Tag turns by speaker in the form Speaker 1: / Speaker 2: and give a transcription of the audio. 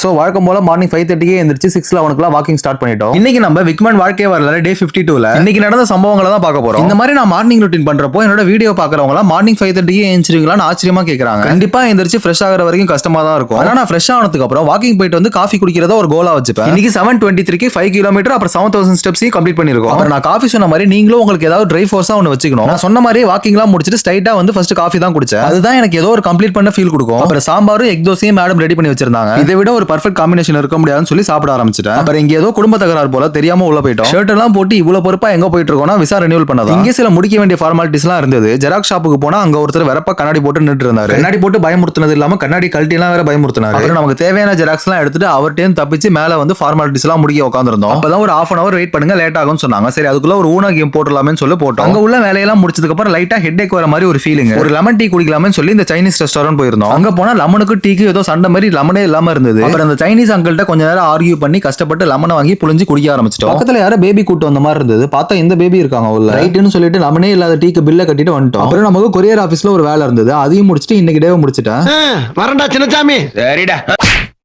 Speaker 1: So வழக்கம் போல morning 5:30 எந்திரிச்சு 6:11 வாக்கிங் ஸ்டார்ட் பண்ணிட்டோம். இன்னைக்கு நம்ம விக்மன் வாழ்க்கை வரல டே 52ல இன்னைக்கு நடந்த சம்பவங்களை தான் பார்க்க போறோம். இந்த மாதிரி நான் மார்னிங் ரூட்டின் பண்றப்போ என்னோட வீடியோ பாக்குறவங்க மார்னிங் 5:30 எழுந்திரிங்களான்னு ஆச்சரியமா கேக்குறாங்க. கண்டிப்பா எந்திரிச்சு ஃப்ரெஷ் ஆகிற வரைக்கும் கஷ்டமா தான் இருக்கும். ஆனா நான் ஃப்ரெஷ் ஆனதுக்கு அப்புறம் வாக்கிங் போயிட்டு வந்து காஃபி குடிக்கிறத ஒரு கோலா வச்சுப்பேன். இன்னைக்கு 7:23க்கு 5 கிலோமீட்டர் அப்புறம் 7000 ஸ்டெப்ஸையும் கம்ப்ளீட் பண்ணிருக்கோம். அப்புறம் நான் காஃபி சொன்ன மாதிரி நீங்களும் உங்களுக்கு ஏதாவது ட்ரை ஃபோர்ஸா ஒன்று வச்சுக்கணும். நான் சொன்ன மாதிரி வாக்கிங்லாம் முடிச்சிட்டு ஸ்ட்ரைட்டா வந்து ஃபர்ஸ்ட் காஃபி தான் குடிச்சேன். அதுதான் எனக்கு ஏதோ ஒரு கம்ப்ளீட் பண்ண ஃபீல் கொடுக்கும். அப்புறம் சாம்பாரும் எக் தோசையும் மேடம் ரெடி பண்ணி வச்சிருந்தாங்க. இதை விட ஒரு பர்ஃபெக்ட் காம்பினேஷன் இருக்க முடியாதுன்னு சொல்லி சாப்பிட ஆரம்பிச்சிட்டேன். அப்புறம் இங்க ஏதோ குடும்ப தகராறு போல தெரியாம உள்ள போயிட்டோம். ஷர்ட் எல்லாம் போட்டு இவ்வளவு பொறுப்பா எங்க போயிட்டு இருக்கோம்னா விசா ரெனியூல் பண்ணதா. இங்க சில முடிக்க வேண்டிய ஃபார்மாலிட்டிஸ் எல்லாம் இருந்தது. ஜெராக்ஸ் ஷாப்புக்கு போனா அங்க ஒருத்தர் வெறப்பா கண்ணாடி போட்டு நின்று இருந்தாரு. கண்ணாடி போட்டு பயமுறுத்தினது இல்லாம கண்ணாடி கழட்டி எல்லாம் வேற பயமுறுத்தினாரு. அப்புறம் நமக்கு தேவையான ஜெராக்ஸ் எல்லாம் எடுத்துட்டு அவர்கிட்ட தப்பிச்சு மேல வந்து ஃபார்மாலிட்டிஸ் எல்லாம் முடிக்க உட்காந்துருந்தோம். அப்பதான் ஒரு half an hour வெயிட் பண்ணுங்க லேட் ஆகும்னு சொன்னாங்க. சரி அதுக்குள்ள ஒரு ஊனா கேம் போட்டுலாமேன்னு சொல்லி போட்டோம். அங்க உள்ள வேலையெல்லாம் முடிச்சதுக்கு அப்புறம் லைட்டா ஹெட் ஏக் வர மாதிரி ஒரு ஃபீலிங். ஒரு லெமன் டீ குடிக்கலாம்னு சொல்லி இந்த சைனீஸ் ரெஸ்டாரண்ட் போயிருந்தோம். அங்க போனா லெமனுக்கு டீக்கு ஏதோ சண்டை மாதிரி லெமனே இல்லாம இருந்தது. அப்புறம் அந்த சைனீஸ் அங்கிள்கிட்ட கொஞ்ச நேரம் ஆர்கியூ பண்ணி கஷ்டப்பட்டு லெமனை வாங்கி புளிஞ்சு குடிக்க ஆரம்பிச்சிட்டோம். பக்கத்துல யாரோ பேபி கூட்டு வந்த மாதிரி இருந்தது. பார்த்தா இந்த பேபி இருக்காங்க உள்ள. ரைட்னு சொல்லிட்டு லெமனே இல்லாத டீக்கு பில்ல கட்டிட்டு வந்துட்டோம். அப்புறம் நமக்கு கொரியர் ஆபீஸ்ல ஒரு வேலை இருந்தது. அதையும் முடிச்சிட்டு இன்னைக்கு டேவை முடிச்சிட்டேன்.
Speaker 2: வரண்டா சின்னசாமி.
Speaker 3: சரிடா.